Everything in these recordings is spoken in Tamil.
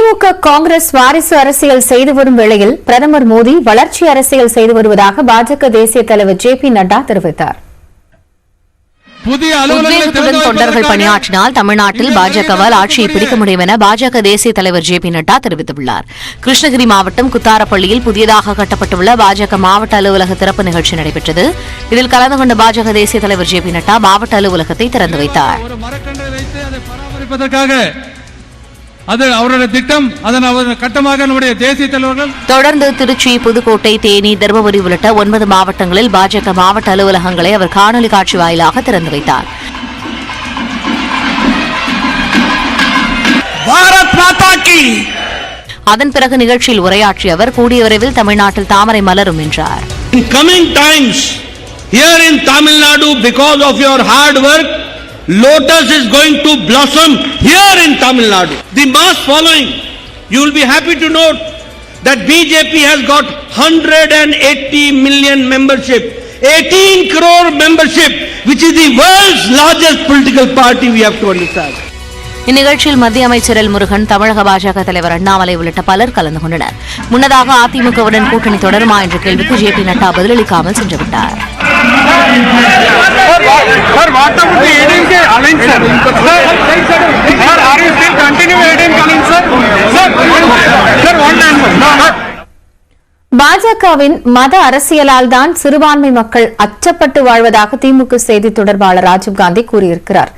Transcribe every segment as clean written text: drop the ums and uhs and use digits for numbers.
திமுக காங்கிரஸ் வாரிசு அரசியல் செய்து வரும் வேளையில் பிரதமர் மோடி வளர்ச்சி அரசியல் செய்து வருவதாக பாஜக தேசிய தலைவர் ஜே.பி. நட்டா தெரிவித்தார். உத்வேகத்துடன் தொண்டர்கள் பணியாற்றினால் தமிழ்நாட்டில் பாஜகவால் ஆட்சியை பிடிக்க முடியும் என பாஜக தேசிய தலைவர் ஜே.பி. நட்டா தெரிவித்துள்ளார். கிருஷ்ணகிரி மாவட்டம் குத்தாரப்பள்ளியில் புதியதாக கட்டப்பட்டுள்ள பாஜக மாவட்ட அலுவலக திறப்பு நிகழ்ச்சி நடைபெற்றது. இதில் கலந்து கொண்ட பாஜக தேசிய தலைவர் ஜே.பி. நட்டா மாவட்ட அலுவலகத்தை திறந்து வைத்தார். அது அவருடைய திட்டம். அதன் கட்டமாக நம்முடைய தேசிய தலைவர்கள் தொடர்ந்து திருச்சி, புதுக்கோட்டை, தேனி, தருமபுரி உள்ளிட்ட 9 மாவட்டங்களில் பாஜக மாவட்ட அலுவலகங்களை அவர் காணொலி காட்சி வாயிலாக திறந்து வைத்தார். அதன் பிறகு நிகழ்ச்சியில் உரையாற்றிய அவர் கூடிய விரைவில் தமிழ்நாட்டில் தாமரை மலரும் என்றார். Lotus is going to blossom here in Tamil Nadu. The mass following, you will be happy to note that BJP has got 180 million membership, 18 crore membership, which is the world's largest political party, we have to understand. இந்நிகழ்ச்சியில் மத்திய அமைச்சர் எல் முருகன், தமிழக பாஜக தலைவர் அண்ணாமலை உள்ளிட்ட பலர் கலந்து கொண்டனர். முன்னதாக அதிமுகவுடன் கூட்டணி தொடருமா என்ற கேள்விக்கு ஜே.பி. நட்டா பதிலளிக்காமல் சென்றுவிட்டார். பாஜகவின் மத அரசியலால் தான் சிறுபான்மை மக்கள் அச்சப்பட்டு வாழ்வதாக திமுக செய்தி தொடர்பாளர் ராஜீவ்காந்தி கூறியிருக்கிறார்.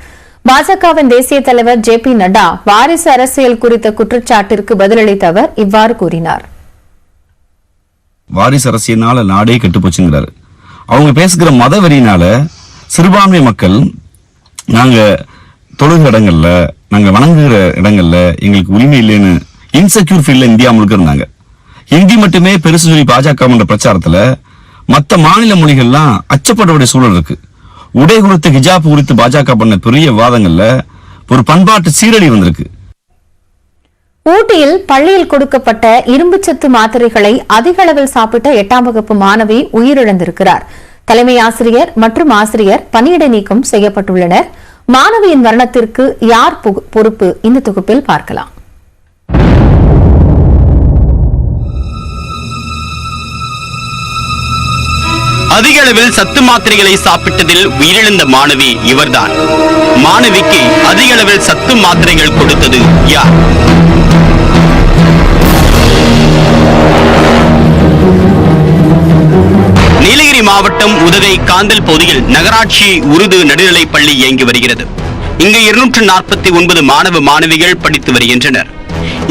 பாஜகவின் தேசிய தலைவர் ஜே.பி. நட்டா வாரிசு அரசியல் குறித்த குற்றச்சாட்டிற்கு பதிலளித்த அவர் இவ்வாறு கூறினார். வாரிசு அரசியல்னால நாடே கெட்டுப்போச்சுங்கிறாரு. அவங்க பேசுகிற மத வெறியினால சிறுபான்மை மக்கள் நாங்க தொழுகிற இடங்கள்ல, நாங்க வணங்குகிற இடங்கள்ல எங்களுக்கு உரிமை இல்லைன்னு இன்செக்யூர் ஃபீல்ட்ல இந்தியா முழுக்க இருந்தாங்க. ஹிந்தி மட்டுமே பெருசு சொல்லி பாஜக என்ற பிரச்சாரத்துல மற்ற மாநில மொழிகள்லாம் அச்சப்படக்கூடிய சூழல் இருக்கு. உடை குறித்து, ஹிஜாப் குறித்து பாஜக பண்ண பெரிய விவாதங்கள்ல ஒரு பண்பாட்டு சீரழி வந்திருக்கு. ஊட்டியில் பள்ளியில் கொடுக்கப்பட்ட இரும்புச்சத்து மாத்திரைகளை அதிக அளவில் சாப்பிட்ட 8ஆம் வகுப்பு மாணவி உயிரிழந்திருக்கிறார். தலைமை ஆசிரியர் மற்றும் ஆசிரியர் பணியிடை நீக்கம் செய்யப்பட்டுள்ளனர். மாணவியின் மரணத்திற்கு யார் பொறுப்பு? இந்த தொகுப்பில் பார்க்கலாம். அதிக அளவில் சத்து மாத்திரைகளை சாப்பிட்டதில் உயிரிழந்த மாணவி இவர்தான். மாணவிக்கு அதிக அளவில் சத்து மாத்திரைகள் கொடுத்தது யார்? நீலகிரி மாவட்டம் உதகை காந்தல் பகுதியில் நகராட்சி உருது நடுநிலைப் பள்ளி இயங்கி வருகிறது. இங்கு 249 மாணவ மாணவிகள் படித்து வருகின்றனர்.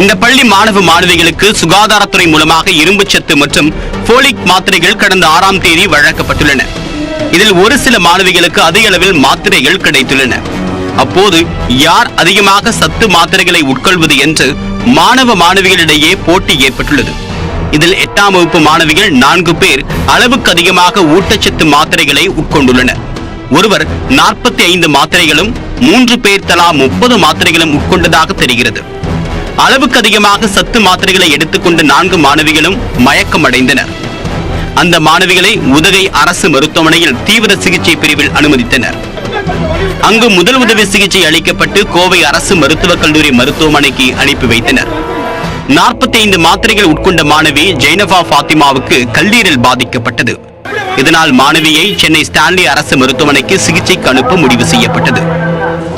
இந்த பள்ளி மாணவ மாணவிகளுக்கு சுகாதாரத்துறை மூலமாக இரும்புச்சத்து மற்றும் போலிக் மாத்திரைகள் கடந்த 6ஆம் தேதி வழங்கப்பட்டுள்ளன. இதில் ஒரு சில மாணவிகளுக்கு அதிக அளவில் மாத்திரைகள் கிடைத்துள்ளன. அப்போது யார் அதிகமாக சத்து மாத்திரைகளை உட்கொள்வது என்று மாணவ மாணவிகளிடையே போட்டி ஏற்பட்டுள்ளது. இதில் 8ஆம் வகுப்பு மாணவிகள் 4 பேர் அளவுக்கு அதிகமாக ஊட்டச்சத்து மாத்திரைகளை உட்கொண்டுள்ளனர். ஒருவர் 45 மாத்திரைகளும் 3 பேர் தலா 30 மாத்திரைகளும் உட்கொண்டதாக தெரிகிறது. அளவுக்கு அதிகமாக சத்து மாத்திரைகளை எடுத்துக்கொண்ட 4 மாணவிகளும் மயக்கம் அடைந்தனர். அந்த மாணவிகளை உதகை அரசு மருத்துவமனையில் தீவிர சிகிச்சை பிரிவில் அனுமதித்தனர். அங்கு முதல் உதவி சிகிச்சை அளிக்கப்பட்டு கோவை அரசு மருத்துவக் கல்லூரி மருத்துவமனைக்கு அனுப்பி வைத்தனர். 45 மாத்திரைகள் உட்கொண்ட மாணவி ஜெய்னபா பாத்திமாவுக்கு கல்லீரல் பாதிக்கப்பட்டது. இதனால் மாணவியை சென்னை ஸ்டான்லி அரசு மருத்துவமனைக்கு சிகிச்சைக்கு அனுப்ப முடிவு செய்யப்பட்டது.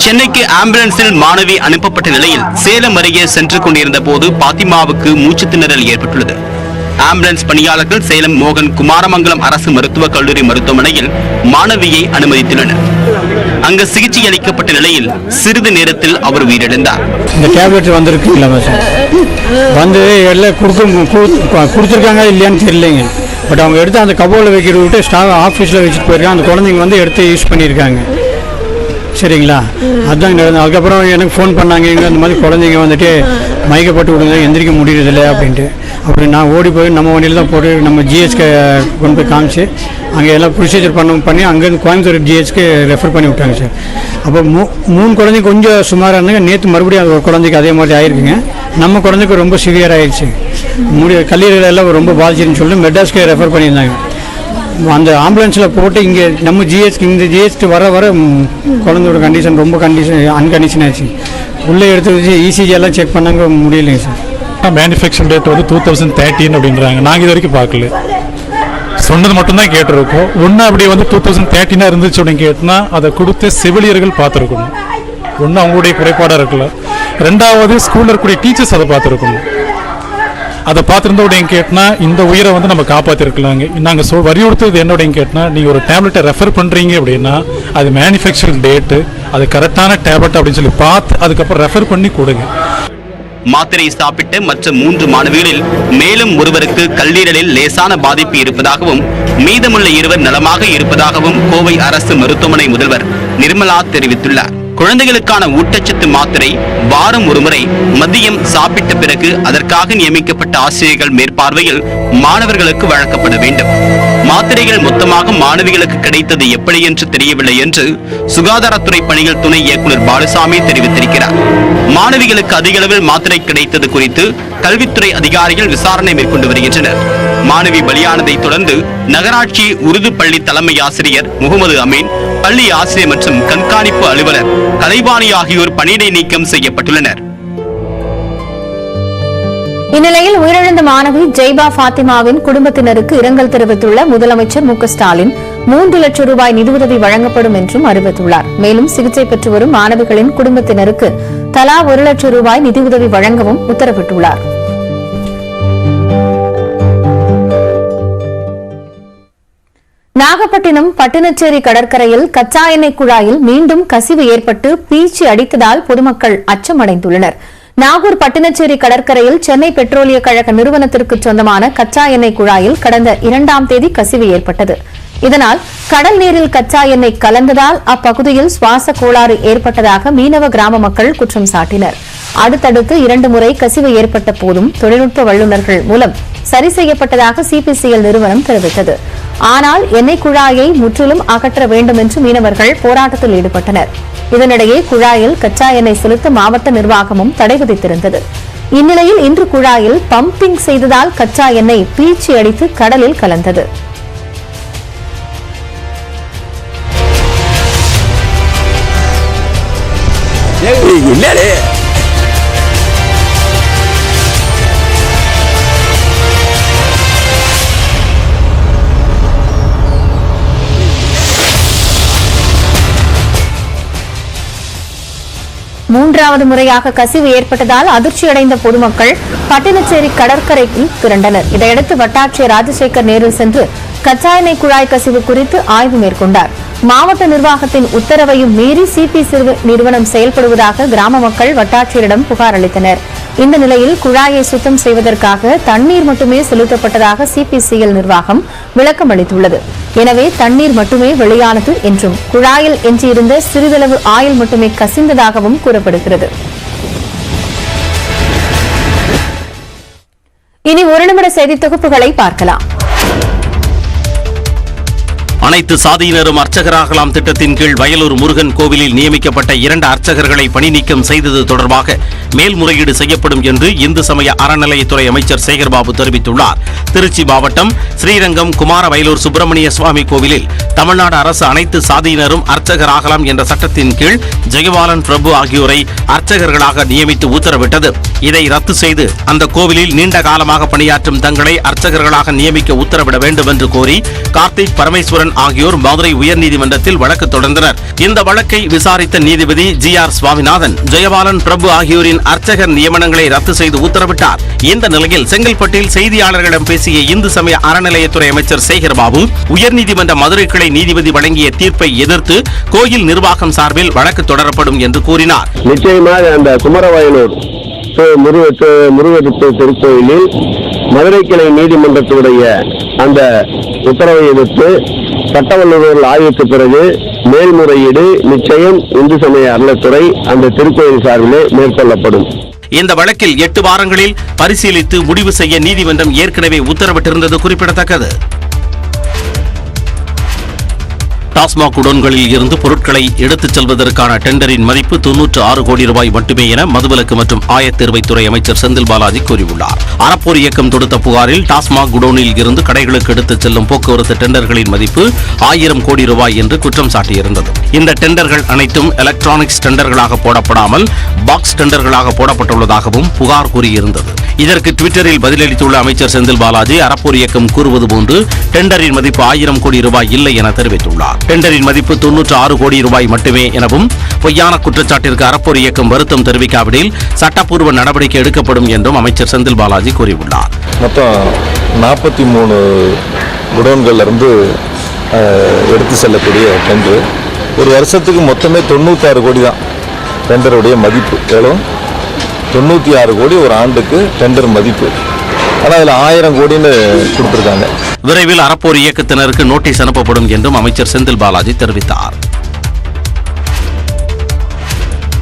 சென்னைக்கு ஆம்புலன்ஸில் மாணவி அனுப்பப்பட்ட நிலையில் சேலம் அருகே சென்று கொண்டிருந்த போது பாத்திமாவுக்கு மூச்சு திணறல் ஏற்பட்டுள்ளது. ஆம்புலன்ஸ் பணியாளர்கள் சேலம் மோகன் குமாரமங்கலம் அரசு மருத்துவக் கல்லூரி மருத்துவமனையில் மாணவியை அனுமதித்துள்ளனர். அங்கு சிகிச்சை அளிக்கப்பட்ட நிலையில் சிறிது நேரத்தில் அவர் உயிரிழந்தார். இந்த டேப்லெட் வந்திருக்கு வந்து எல்லாம் கொடுத்துருக்காங்க இல்லையான்னு தெரியலைங்க. பட் அவங்க எடுத்து அந்த கபோர்டில் வைக்கிறது விட்டு ஸ்டாஃப் ஆஃபீஸில் வச்சுட்டு போயிருக்காங்க. அந்த குழந்தைங்க வந்து எடுத்து யூஸ் பண்ணியிருக்காங்க. சரிங்களா, அதுதான் நடந்தது. அதுக்கப்புறம் எனக்கு ஃபோன் பண்ணாங்க, எங்கே அந்த மாதிரி குழந்தைங்க வந்துட்டு மயக்கப்பட்டு விடுங்க, எந்திரிக்க முடியறதில்லை அப்படின்ட்டு. அப்படி நான் ஓடி போய் நம்ம வண்டியில் தான் போட்டு நம்ம ஜிஹெச்க்கு கொண்டு போய் காமிச்சு அங்கே எல்லாம் ப்ரொசீஜர் பண்ணி அங்கேருந்து கோயம்புத்தூர் ஜிஹெச்க்கு ரெஃபர் பண்ணி விட்டாங்க சார். அப்போ 3 குழந்தைங்க கொஞ்சம் சுமாராக இருந்தாங்க. நேற்று மறுபடியும் அது ஒரு குழந்தைக்கு அதே மாதிரி ஆயிருக்குங்க. நம்ம குழந்தைக்கு ரொம்ப சிவியர் ஆயிடுச்சு. கல்லீரல் எல்லாம் ரொம்ப பாதிச்சுன்னு சொல்லிட்டு மெட்ராஸ்க்கு ரெஃபர் பண்ணியிருந்தாங்க. அந்த ஆம்புலன்ஸில் போட்டு இங்கே நம்ம ஜிஹெச்க்கு இந்த ஜிஹெச்க்கு வர குழந்தையோட கண்டிஷன் ரொம்ப அன்கண்டிஷன் ஆயிடுச்சு. உள்ளே எடுத்து வச்சு இசிஜி எல்லாம் செக் பண்ணாங்க, முடியலைங்க சார். மேனுஃபேக்சர் டேட் வந்து 2013 அப்படின்றாங்க. நாங்கள் இது வரைக்கும் பார்க்கல, சொன்னது மட்டும்தான் கேட்டிருக்கோம். ஒன்று அப்படி வந்து 2013 இருந்துச்சு அப்படின்னு கேட்டினா அதை கொடுத்து செவிலியர்கள் பார்த்துருக்கணும். ஒன்று அவங்களுடைய குறைபாடாக இருக்கல. ரெண்டாவது ஸ்கூலில் இருக்கக்கூடிய டீச்சர்ஸ் அதை பார்த்துருக்கணும். அதை பார்த்துருந்தோம் அப்படின்னு கேட்டினா இந்த உயிரை வந்து நம்ம காப்பாற்றிருக்கலாங்க. நாங்கள் வலியுறுத்துறது என்ன அப்படின்னு கேட்டினா, நீங்கள் ஒரு டேப்லெட்டை ரெஃபர் பண்ணுறீங்க அப்படின்னா அது மேனுஃபேக்சரிங் டேட்டு, அது கரெக்டான டேப்லெட் அப்படின்னு சொல்லி பார்த்து அதுக்கப்புறம் ரெஃபர் பண்ணி கொடுங்க. மாத்திரை சாப்பிட்ட மற்ற 3 மாணவிகளில் மேலும் ஒருவருக்கு கல்லீரலில் லேசான பாதிப்பு இருப்பதாகவும் மீதமுள்ள 2 நலமாக இருப்பதாகவும் கோவை அரசு மருத்துவமனை முதல்வர் நிர்மலா தெரிவித்துள்ளார். குழந்தைகளுக்கான ஊட்டச்சத்து மாத்திரை வாரம் ஒருமுறை மதியம் சாப்பிட்ட பிறகு அதற்காக நியமிக்கப்பட்ட ஆசிரியர்கள் மேற்பார்வையில் மாணவர்களுக்கு வழங்கப்பட வேண்டும். மாத்திரைகள் மொத்தமாக மாணவிகளுக்கு கிடைத்தது எப்படி என்று தெரியவில்லை என்று சுகாதாரத்துறை பணிகள் துணை இயக்குநர் பாலுசாமி தெரிவித்திருக்கிறார். மாணவிகளுக்கு அதிக அளவில் மாத்திரை கிடைத்தது குறித்து கல்வித்துறை அதிகாரிகள் விசாரணை மேற்கொண்டு வருகின்றனர். மாணவி பலியானதை தொடர்ந்து நகராட்சி உருது பள்ளி தலைமை ஆசிரியர் முகமது அமீன், பள்ளி ஆசிரியர் மற்றும் கண்காணிப்பு அலுவலர் கலைவாணி ஆகியோர் பணியிடை நீக்கம் செய்யப்பட்டுள்ளனர். இந்நிலையில் உயிரிழந்த மாணவி ஜெய்பா பாத்திமாவின் குடும்பத்தினருக்கு இரங்கல் தெரிவித்துள்ள முதலமைச்சர் மு க ஸ்டாலின் 3 லட்சம் ரூபாய் நிதியுதவி வழங்கப்படும் என்றும் அறிவித்துள்ளார். மேலும் சிகிச்சை பெற்று வரும் மாணவிகளின் குடும்பத்தினருக்கு தலா 1 லட்சம் ரூபாய் நிதியுதவி வழங்கவும் உத்தரவிட்டுள்ளார். நாகப்பட்டினம் பட்டினச்சேரி கடற்கரையில் கச்சா எண்ணெய் குழாயில் மீண்டும் கசிவு ஏற்பட்டு பீச்சி அடித்ததால் பொதுமக்கள் அச்சமடைந்துள்ளனர். நாகூர் பட்டினச்சேரி கடற்கரையில் சென்னை பெட்ரோலிய கழக நிறுவனத்திற்கு சொந்தமான கச்சா எண்ணெய் குழாயில் கடந்த 2ஆம் தேதி கசிவு ஏற்பட்டது. இதனால் கடல் நீரில் கச்சா எண்ணெய் கலந்ததால் அப்பகுதியில் சுவாச கோளாறு ஏற்பட்டதாக மீனவ கிராம மக்கள் குற்றம் சாட்டினர். அடுத்தடுத்து 2 முறை கசிவு ஏற்பட்ட போதும் தொழில்நுட்ப வல்லுநர்கள் மூலம் சரி செய்யப்பட்டதாக சிபிசிஎல் நிறுவனம் தெரிவித்தது. ஆனால் எண்ணெய் குழாயை முற்றிலும் அகற்ற வேண்டும் என்று மீனவர்கள் போராட்டத்தில் ஈடுபட்டனர். இதனிடையே குழாயில் கச்சா எண்ணெய் செலுத்த மாவட்ட நிர்வாகமும் தடை விதித்திருந்தது. இந்நிலையில் இன்று குழாயில் பம்பிங் செய்ததால் கச்சா எண்ணெய் பீச்சி அடித்து கடலில் கலந்தது. மூன்றாவது முறையாக கசிவு ஏற்பட்டதால் அதிர்ச்சியடைந்த பொதுமக்கள் பட்டினச்சேரி கடற்கரையில் திரண்டனர். இதையடுத்து வட்டாட்சியர் ராஜசேகர் நேரில் சென்று கச்சா எண்ணெய் குழாய் கசிவு குறித்து ஆய்வு மேற்கொண்டார். மாவட்ட நிர்வாகத்தின் உத்தரவையும் மீறி சிபிசிஎல் நிறுவனம் செயல்படுவதாக கிராம மக்கள் வட்டாட்சியரிடம் புகார் அளித்தனர். இந்த நிலையில் குழாயை சுத்தம் செய்வதற்காக தண்ணீர் மட்டுமே செலுத்தப்பட்டதாக சிபிசிஎல் நிர்வாகம் விளக்கம் அளித்துள்ளது. எனவே தண்ணீர் மட்டுமே வெளியானது என்றும் குழாயில் எஞ்சியிருந்த சிறிதளவு ஆயில் மட்டுமே கசிந்ததாகவும் கூறப்படுகிறது. இனி 1 நிமிட செய்தி தொகுப்புகளை பார்க்கலாம். அனைத்து சாதியினரும் அர்ச்சகராகலாம் திட்டத்தின் கீழ் வயலூர் முருகன் கோவிலில் நியமிக்கப்பட்ட 2 அர்ச்சகர்களை பணி நீக்கம் செய்தது தொடர்பாக மேல்முறையீடு செய்யப்படும் என்று இந்து சமய அறநிலையத்துறை அமைச்சர் சேகர்பாபு தெரிவித்துள்ளார். திருச்சி மாவட்டம் ஸ்ரீரங்கம் குமார வயலூர் சுப்பிரமணிய சுவாமி கோவிலில் தமிழ்நாடு அரசு அனைத்து சாதியினரும் அர்ச்சகராகலாம் என்ற சட்டத்தின் கீழ் ஜெயபாலன் பிரபு ஆகியோரை அர்ச்சகர்களாக நியமித்து உத்தரவிட்டது. இதை ரத்து செய்து அந்த கோவிலில் நீண்ட காலமாக பணியாற்றும் தங்களை அர்ச்சகர்களாக நியமிக்க உத்தரவிட வேண்டும் என்று கோரி கார்த்திக் பரமேஸ்வரன் ஆகியோர் மதுரை உயர்நீதிமன்றத்தில் வழக்கு தொடர்ந்தனர். இந்த வழக்கை விசாரித்த நீதிபதி ஜி.ஆர். சுவாமிநாதன் ஜெயபாலன் பிரபு ஆகியோரின் அர்ச்சகர் நியமனங்களை ரத்து செய்து உத்தரவிட்டார். இந்த நிலையில் செங்கல்பட்டில் செய்தியாளர்களிடம் பேசிய இந்து சமய அறநிலையத்துறை அமைச்சர் சேகர்பாபு உயர்நீதிமன்ற மதுரை கிளை நீதிபதி வழங்கிய தீர்ப்பை எதிர்த்து கோயில் நிர்வாகம் சார்பில் வழக்கு தொடரப்படும் என்று கூறினார். நிச்சயமாக அந்த குமரவயலூர் முருகன் திருக்கோயிலில் மதுரை கிளை நீதிமன்றத்துடைய அந்த உத்தரவை எதிர்த்து சட்ட வல்லுநர்கள் ஆய்வுக்கு பிறகு மேல்முறையீடு நிச்சயம் இந்து சமய அறநிலையத்துறை அந்த திருக்கோயில் சார்பிலே மேற்கொள்ளப்படும். இந்த வழக்கில் 8 வாரங்களில் பரிசீலித்து முடிவு செய்ய நீதிமன்றம் ஏற்கனவே உத்தரவிட்டிருந்தது குறிப்பிடத்தக்கது. டாஸ்மாக் குடோன்களில் இருந்து பொருட்களை எடுத்துச் செல்வதற்கான டெண்டரின் மதிப்பு 96 கோடி ரூபாய் மட்டுமே என மதுவிலக்கு மற்றும் ஆயத்தேர்வைத்துறை அமைச்சர் செந்தில் பாலாஜி கூறியுள்ளார். அறப்போர் இயக்கம் தொடுத்த புகாரில் டாஸ்மாக் குடோனில் இருந்து கடைகளுக்கு எடுத்துச் செல்லும் போக்குவரத்து டெண்டர்களின் மதிப்பு 1000 கோடி ரூபாய் என்று குற்றம் சாட்டியிருந்தது. இந்த டெண்டர்கள் அனைத்தும் எலக்ட்ரானிக்ஸ் டெண்டர்களாக போடப்படாமல் பாக்ஸ் டெண்டர்களாக போடப்பட்டுள்ளதாகவும் புகார் கூறியிருந்தது. இதற்கு ட்விட்டரில் பதிலளித்துள்ள அமைச்சர் செந்தில் பாலாஜி, அறப்போர் இயக்கம் கூறுவது போன்று டெண்டரின் மதிப்பு 1000 கோடி ரூபாய் இல்லை என தெரிவித்துள்ளார். டெண்டரின் மதிப்பு 96 கோடி ரூபாய் மட்டுமே எனவும், பொய்யான குற்றச்சாட்டிற்கு அறப்போர் இயக்கம் வருத்தம் தெரிவிக்காவிடில் சட்டப்பூர்வ நடவடிக்கை எடுக்கப்படும் என்றும் அமைச்சர் செந்தில் பாலாஜி கூறியுள்ளார். மொத்தம் 43 குடோன்கள்ல இருந்து எடுத்து செல்லக்கூடிய டெண்டர் ஒரு வருஷத்துக்கு மொத்தமே 96 கோடி தான் டெண்டருடைய மதிப்பு. எவ்வளோ? 96 கோடி ஒரு ஆண்டுக்கு டெண்டர் மதிப்பு. ஆனால் அதில் 1000 கோடின்னு கொடுத்துருக்காங்க. விரைவில் அறப்போர் இயக்கத்தினருக்கு நோட்டீஸ் அனுப்பப்படும் என்றும் அமைச்சர் செந்தில் பாலாஜி தெரிவித்தார்.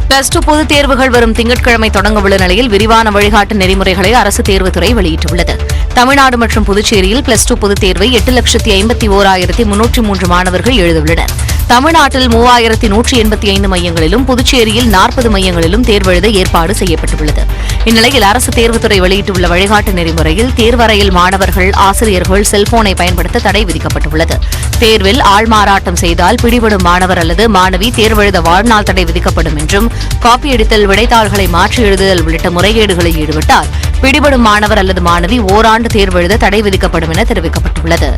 பிளஸ் 2 பொதுத் தேர்வுகள் வரும் திங்கட்கிழமை தொடங்க உள்ள நிலையில் விரிவான வழிகாட்டு நெறிமுறைகளை அரசு தேர்வுத்துறை வெளியிட்டுள்ளது. தமிழ்நாடு மற்றும் புதுச்சேரியில் பிளஸ் 2 பொதுத் தேர்வை 8,51,303 மாணவர்கள் எழுதவுள்ளனர். தமிழ்நாட்டில் 3,185 மையங்களிலும் புதுச்சேரியில் 40 மையங்களிலும் தேர்வு எழுத ஏற்பாடு செய்யப்பட்டுள்ளது. இந்நிலையில் அரசு தேர்வுத்துறை வெளியிட்டுள்ள வழிகாட்டு நெறிமுறையில் தேர்வறையில் மாணவர்கள், ஆசிரியர்கள் செல்போனை பயன்படுத்த தடை விதிக்கப்பட்டுள்ளது. தேர்வில் ஆள்மாறாட்டம் செய்தால் பிடிபடும் மாணவர் அல்லது மாணவி தேர்வெழுத வாழ்நாள் தடை விதிக்கப்படும் என்றும், காப்பி அடித்தல், விடைத்தாள்களை மாற்றி எழுதுதல் உள்ளிட்ட முறைகேடுகளில் ஈடுபட்டால் பிடிபடும் மாணவர் அல்லது மாணவி ஓராண்டு தேர்வெழுத தடை விதிக்கப்படும் என தெரிவிக்கப்பட்டுள்ளது.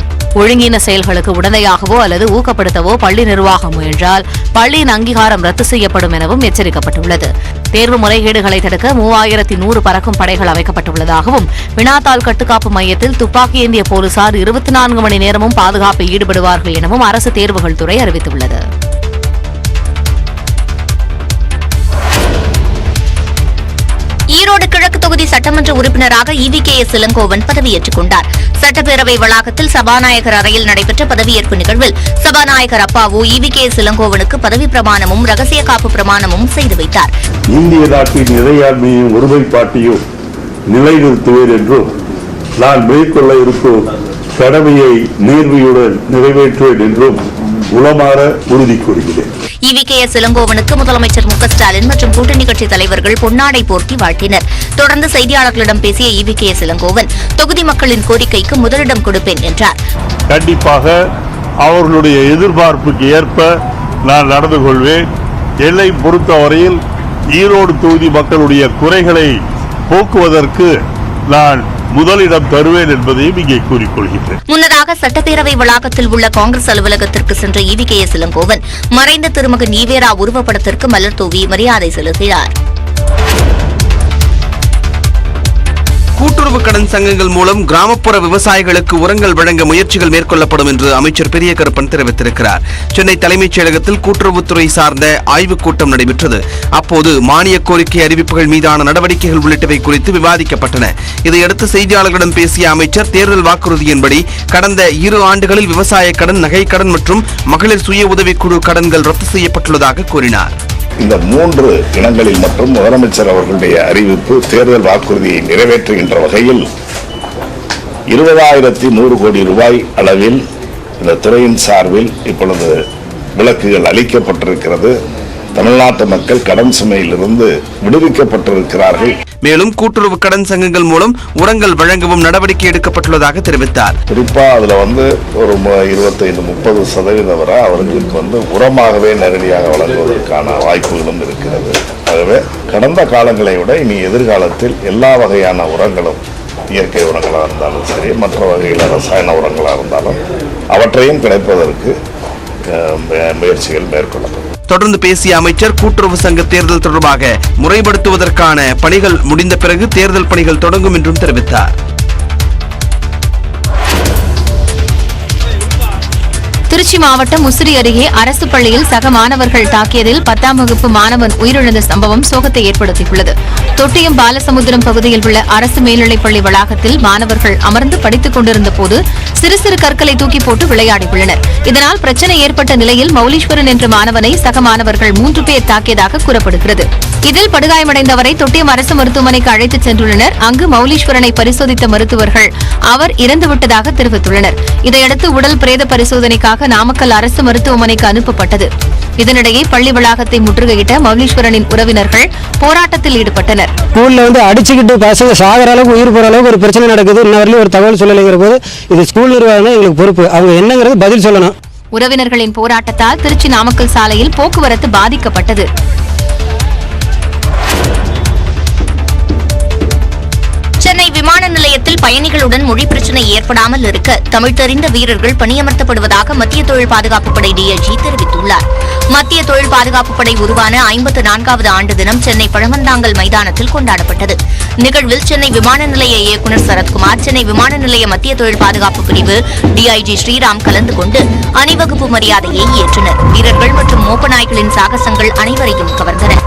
ஒழுங்கீன செயல்களுக்கு உடந்தையாகவோ அல்லது ஊக்கப்படுத்தவோ பள்ளி நிர்வாகம் முயன்றால் பள்ளியின் அங்கீகாரம் ரத்து செய்யப்படும் எனவும் எச்சரிக்கப்பட்டுள்ளது. தேர்வு முறைகேடுகளை தடுக்க 3100 பறக்கும் படைகள் அமைக்கப்பட்டுள்ளதாகவும், வினாத்தாள் கட்டுக்காப்பு மையத்தில் துப்பாக்கி ஏந்திய போலீசார் 24 மணி நேரமும் பாதுகாப்பில் ஈடுபடுவார்கள் எனவும் அரசு தேர்வுகள் துறை அறிவித்துள்ளது. ஈரோடு கிழக்கு தொகுதி சட்டமன்ற உறுப்பினராக EVKS இளங்கோவன் பதவியேற்றுக் கொண்டார். சட்டப்பேரவை வளாகத்தில் சபாநாயகர் அறையில் நடைபெற்ற பதவியேற்பு நிகழ்வில் சபாநாயகர் அப்பாவு EVKS இளங்கோவனுக்கு பதவி பிரமாணமும் ரகசிய காப்பு பிரமாணமும் செய்து வைத்தார். இந்திய நாட்டின் இறையாண்மையும் ஒருமைப்பாட்டையும் நிலைநிறுத்துவேன் என்றும் நான் மேற்கொள்ள இருக்கும் கடமையை நேர்மையுடன் நிறைவேற்றுவேன் என்றும் உளமாற உறுதி கூறுகிறேன். EVKS இளங்கோவனுக்கு முதலமைச்சர் மு க ஸ்டாலின் மற்றும் கூட்டணி கட்சித் தலைவர்கள் பொன்னாடை போர்த்தி வாழ்த்தினர். தொடர்ந்து செய்தியாளர்களிடம் பேசிய EVKS இளங்கோவன், தொகுதி மக்களின் கோரிக்கைக்கு முதலிடம் கொடுப்பேன் என்றார். கண்டிப்பாக அவர்களுடைய எதிர்பார்ப்புக்கு ஏற்ப நான் நடந்து கொள்வேன். என்னை பொறுத்தவரையில் ஈரோடு தொகுதி மக்களுடைய குறைகளை போக்குவதற்கு நான் முதலிடம் தருவேன் என்பதையும் இங்கே கூறிக்கொள்கிறேன். முன்னதாக சட்டப்பேரவை வளாகத்தில் உள்ள காங்கிரஸ் அலுவலகத்திற்கு சென்ற EVKS இளங்கோவன் மறைந்த திருமகன் ஈவேரா உருவப்படத்திற்கு மலர் தூவி மரியாதை செலுத்தினார். கூட்டுறவு கடன் சங்கங்கள் மூலம் கிராமப்புற விவசாயிகளுக்கு உரங்கள் வழங்க முயற்சிகள் மேற்கொள்ளப்படும் என்று அமைச்சர் பெரிய கருப்பன் தெரிவித்திருக்கிறார். சென்னை தலைமைச் செயலகத்தில் கூட்டுறவுத்துறை சார்ந்த ஆய்வுக் கூட்டம் நடைபெற்றது. அப்போது மானிய கோரிக்கை அறிவிப்புகள் மீதான நடவடிக்கைகள் உள்ளிட்டவை குறித்து விவாதிக்கப்பட்டன. இதையடுத்து செய்தியாளர்களிடம் பேசிய அமைச்சர், தேர்தல் வாக்குறுதியின்படி கடந்த 2 ஆண்டுகளில் விவசாய கடன், நகை கடன் மற்றும் மகளிர் சுய உதவிக்குழு கடன்கள் ரத்து செய்யப்பட்டுள்ளதாக கூறினார். இந்த 3 இனங்களில் மற்றும் முதலமைச்சர் அவர்களுடைய அறிவிப்பு தேர்தல் வாக்குறுதியை நிறைவேற்றுகின்ற வகையில் 20,100 கோடி ரூபாய் அளவில் இந்த துறையின் சார்பில் இப்பொழுது விலக்குகள் அளிக்கப்பட்டிருக்கிறது. தமிழ்நாட்டு மக்கள் கடன் சுமையிலிருந்து விடுவிக்கப்பட்டிருக்கிறார்கள். மேலும் கூட்டுறவு கடன் சங்கங்கள் மூலம் உரங்கள் வழங்கவும் நடவடிக்கை எடுக்கப்பட்டுள்ளதாக தெரிவித்தார். குறிப்பா அதுல ஒரு 25-30% வரை அவர்களுக்கு உரமாகவே நேரடியாக வழங்குவதற்கான வாய்ப்புகளும் இருக்கிறது. ஆகவே கடந்த காலங்களை விட இனி எதிர்காலத்தில் எல்லா வகையான உரங்களும், இயற்கை உரங்களாக இருந்தாலும் சரி, மற்ற வகையில் ரசாயன உரங்களாக இருந்தாலும் அவற்றையும் கிடைப்பதற்கு முயற்சிகள் மேற்கொள்ளப்படும். தொடர்ந்து பேசிய அமைச்சர், கூட்டுறவு சங்க தேர்தல் தொடர்பாக முறைப்படுத்துவதற்கான பணிகள் முடிந்த பிறகு தேர்தல் பணிகள் தொடங்கும் என்றும் தெரிவித்தார். திருச்சி மாவட்டம் முசிறி அருகே அரசு பள்ளியில் சக மாணவர்கள் தாக்கியதில் 10ஆம் வகுப்பு மாணவன் உயிரிழந்த சம்பவம் சோகத்தை ஏற்படுத்தியுள்ளது. தொட்டியம் பாலசமுத்திரம் பகுதியில் உள்ள அரசு மேல்நிலைப்பள்ளி வளாகத்தில் மாணவர்கள் அமர்ந்து படித்துக் கொண்டிருந்த போது சிறு சிறு கற்களை தூக்கி போட்டு விளையாடியுள்ளனர். இதனால் பிரச்சனை ஏற்பட்ட நிலையில் மௌலீஸ்வரன் என்ற மாணவனை சக மாணவர்கள் 3 பேர் தாக்கியதாக கூறப்படுகிறது. இதில் படுகாயமடைந்தவரை தொட்டியம் அரசு மருத்துவமனைக்கு அழைத்துச் சென்றுள்ளனர். அங்கு மௌலீஸ்வரனை பரிசோதித்த மருத்துவர்கள் அவர் இறந்துவிட்டதாக தெரிவித்துள்ளனர். இதையடுத்து உடல் பிரேத பரிசோதனைக்காக நாமக்கல் அரசு மருத்துவமனைக்கு அனுப்பப்பட்டது. இதனிடையே பள்ளி வளாகத்தை முற்றுகையிட்ட மௌலீஸ்வரனின் உறவினர்கள் போராட்டத்தில் ஈடுபட்டனர். ஸ்கூல்ல அடிச்சுக்கிட்டு பசங்க சாகிற அளவுக்கு, உயிர் போற அளவுக்கு ஒரு பிரச்சனை நடக்குது. இன்ன வரையிலும் ஒரு தகவல் சொல்லலைங்கிற போது இது ஸ்கூல் நிர்வாகம் தான் எங்களுக்கு பொறுப்பு. அவங்க என்னங்கிறது பதில் சொல்லணும். உறவினர்களின் போராட்டத்தால் திருச்சி நாமக்கல் சாலையில் போக்குவரத்து பாதிக்கப்பட்டது. சென்னை விமான நிலையத்தில் பயணிகளுடன் மொழி பிரச்சினை ஏற்படாமல் இருக்க தமிழ் தெரிந்த வீரர்கள் பணியமர்த்தப்படுவதாக மத்திய தொழில் பாதுகாப்பு படை டிஐஜி தெரிவித்துள்ளார். மத்திய தொழில் பாதுகாப்பு படை உருவான 54வது ஆண்டு தினம் சென்னை பழவந்தாங்கல் மைதானத்தில் கொண்டாடப்பட்டது. நிகழ்வில் சென்னை விமான நிலைய இயக்குநர் சரத்குமார், சென்னை விமான நிலைய மத்திய தொழில் பாதுகாப்பு பிரிவு டிஐஜி ஸ்ரீராம் கலந்து கொண்டு அணிவகுப்பு மரியாதையை ஏற்றனர். வீரர்கள் மற்றும் மோப்ப நாய்களின் சாகசங்கள் அனைவரையும் கவர்ந்தன.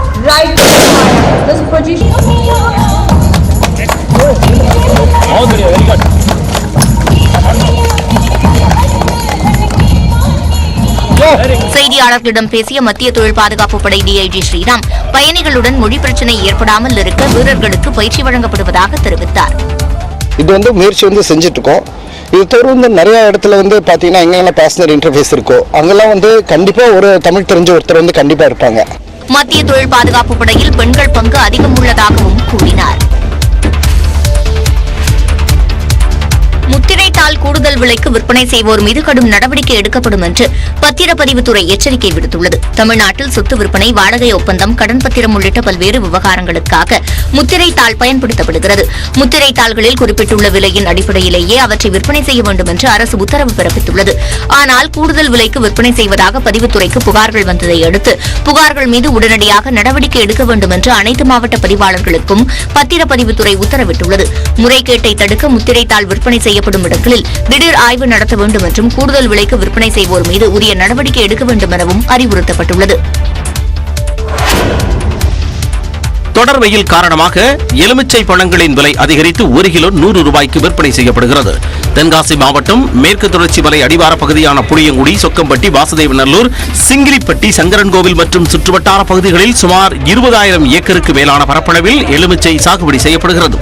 செய்தியாளர்களிடம் பேசிய மத்திய தொழில் பாதுகாப்பு படை டிஐஜி ஸ்ரீராம், பயணிகளுடன் மொழி பிரச்சினை ஏற்படாமல் இருக்க வீரர்களுக்கு பயிற்சி வழங்கப்படுவதாக தெரிவித்தார். இது முயற்சி செஞ்சுட்டு இருக்கோம். இது தொடர்ந்து நிறைய இடத்துல பாத்தீங்கன்னா எங்கெல்லாம் பேசஞ்சர் இன்டர்ஃபேஸ் இருக்கோ அங்கெல்லாம் கண்டிப்பா ஒரு தமிழ் தெரிஞ்ச ஒருத்தர் கண்டிப்பா இருப்பாங்க. மத்திய தொழில் பாதுகாப்பு படையில் பெண்கள் பங்கு அதிகம் உள்ளதாகவும் கூறினார். முத்திரைத்தாள் கூடுதல் விலைக்கு விற்பனை செய்வோர் மீது கடும் நடவடிக்கை எடுக்கப்படும் என்று பத்திரப்பதிவுத்துறை எச்சரிக்கை விடுத்துள்ளது. தமிழ்நாட்டில் சொத்து விற்பனை, வாடகை ஒப்பந்தம், கடன் பத்திரம் உள்ளிட்ட பல்வேறு விவகாரங்களுக்காக முத்திரைத்தாள் பயன்படுத்தப்படுகிறது. முத்திரைத்தாள்களில் குறிப்பிட்டுள்ள விலையின் அடிப்படையிலேயே அவற்றை விற்பனை செய்ய வேண்டும் என்று அரசு உத்தரவு பிறப்பித்துள்ளது. ஆனால் கூடுதல் விலைக்கு விற்பனை செய்வதாக பதிவுத்துறைக்கு புகார்கள் வந்ததை அடுத்து புகார்கள் மீது உடனடியாக நடவடிக்கை எடுக்க வேண்டும் என்று அனைத்து மாவட்ட பதிவாளர்களுக்கும் பத்திரப்பதிவுத்துறை உத்தரவிட்டுள்ளது. முறைகேட்டை தடுக்க முத்திரைத்தாள் விற்பனை செய்யப்படும் இடங்களில் திடீர் ஆய்வு நடத்த வேண்டும் என்றும் கூடுதல் விலைக்கு விற்பனை செய்வோர் மீது உரிய நடவடிக்கை எடுக்க வேண்டும் எனவும் அறிவுறுத்தப்பட்டுள்ளது. தொடர் வெயில் காரணமாக எலுமிச்சை பழங்களின் விலை அதிகரித்து 1 கிலோ 100 ரூபாய்க்கு விற்பனை செய்யப்படுகிறது. தென்காசி மாவட்டம் மேற்கு தொடர்ச்சி மலை அடிவார பகுதியான புளியங்குடி, சொக்கம்பட்டி, வாசுதேவநல்லூர், சிங்கிலிப்பட்டி, சங்கரன்கோவில் மற்றும் சுற்றுவட்டார பகுதிகளில் சுமார் 20,000 ஏக்கருக்கு மேலான பரப்பளவில் எலுமிச்சை சாகுபடி செய்யப்படுகிறது.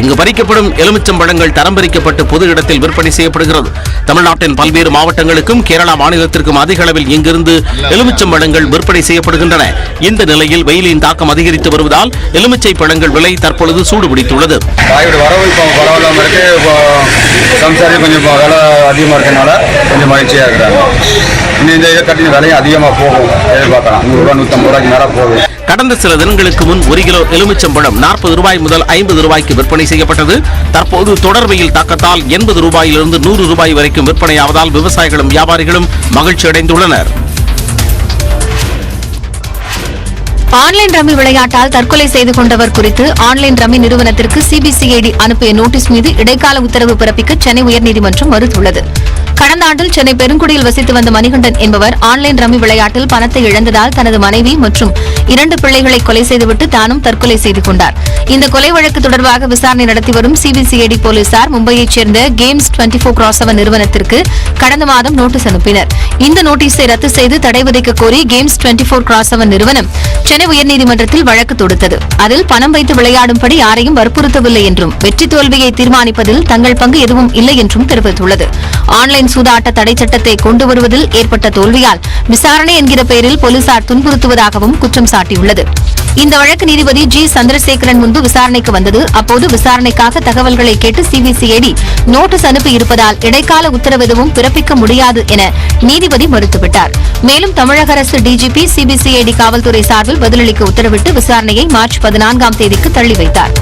இங்கு பறிக்கப்படும் எலுமிச்சம்பழங்கள் தரம் பிரிக்கப்பட்டு பொது இடத்தில் விற்பனை செய்யப்படுகிறது. தமிழ்நாட்டின் பல்வேறு மாவட்டங்களுக்கும் கேரளா மாநிலத்திற்கும் அதிக அளவில் இங்கிருந்து எலுமிச்சம்பழங்கள் விற்பனை செய்யப்படுகின்றன. இந்த நிலையில் வெயிலின் தாக்கம் அதிகரித்து வருவதால் எலுமிச்சை பழங்கள் விலை தற்பொழுது சூடுபிடித்துள்ளது. கொஞ்சம் விலை அதிகமாக இருக்கனால கொஞ்சம் மகிழ்ச்சியாக இருக்கிறாங்க. இந்த கட்டின விலையும் அதிகமாக போகும், எதிர்பார்க்கலாம். 100 ரூபா 150 ரூபாய்க்கு மேலே போகுது. கடந்த சில தினங்களுக்கு முன் 1 கிலோ எலுமிச்சம்பழம் 40 ரூபாய் முதல் 50 ரூபாய்க்கு விற்பனை செய்யப்பட்டது. தற்போது தொடர் வெயில் தாக்கத்தால் 80 ரூபாயிலிருந்து 100 ரூபாய் வரைக்கும் விற்பனையாவதால் விவசாயிகளும் வியாபாரிகளும் மகிழ்ச்சி அடைந்துள்ளனர். ஆன்லைன் ரம்மி விளையாட்டால் தற்கொலை செய்து கொண்டவர் குறித்து ஆன்லைன் ரம்மி நிறுவனத்திற்கு சிபிசிஐடி அனுப்பிய நோட்டீஸ் மீது இடைக்கால உத்தரவு பிறப்பிக்க சென்னை உயர்நீதிமன்றம் மறுத்துள்ளது. கடந்த ஆண்டில் சென்னை பெருங்குடியில் வசித்து வந்த மணிகண்டன் என்பவர் ஆன்லைன் ரம்மி விளையாட்டில் பணத்தை இழந்ததால் தனது மனைவி மற்றும் 2 பிள்ளைகளை கொலை செய்துவிட்டு தானும் தற்கொலை செய்து கொண்டார். இந்த கொலை வழக்கு தொடர்பாக விசாரணை நடத்தி வரும் சிபிசிஐடி போலீசார் மும்பையைச் சேர்ந்த கேம்ஸ் 24x7 நிறுவனத்திற்கு கடந்த மாதம் நோட்டீஸ் அனுப்பினர். இந்த நோட்டீஸை ரத்து செய்து தடை விதிக்க கோரி கேம்ஸ் 24x7 நிறுவனம் சென்னை உயர்நீதிமன்றத்தில் வழக்கு தொடுத்தது. அதில் பணம் வைத்து விளையாடும்படி யாரையும் வற்புறுத்தவில்லை என்றும் வெற்றி தோல்வியை தீர்மானிப்பதில் தங்கள் பங்கு எதுவும் இல்லை என்றும் தெரிவித்துள்ளது. ஆன்லைன் சூதாட்ட தடை சட்டத்தை கொண்டு வருவதில் ஏற்பட்ட தோல்வியால் விசாரணை என்கிற பெயரில் போலீசார் துன்புறுத்துவதாகவும் குற்றம் சாட்டியுள்ளது. இந்த வழக்கு நீதிபதி ஜி சந்திரசேகரன் முன்பு விசாரணைக்கு வந்தது. அப்போது விசாரணைக்காக தகவல்களை கேட்டு சிபிசிஐடி நோட்டீஸ் அனுப்பி இருப்பதால் இடைக்கால உத்தரவு எதுவும் பிறப்பிக்க முடியாது என நீதிபதி மறுத்துவிட்டார். மேலும் தமிழக அரசு டிஜிபி சிபிசிஐடி காவல்துறை சார்பில் பதிலளிக்க உத்தரவிட்டு விசாரணையை மார்ச் 14ஆம் தேதிக்கு தள்ளி வைத்தார்.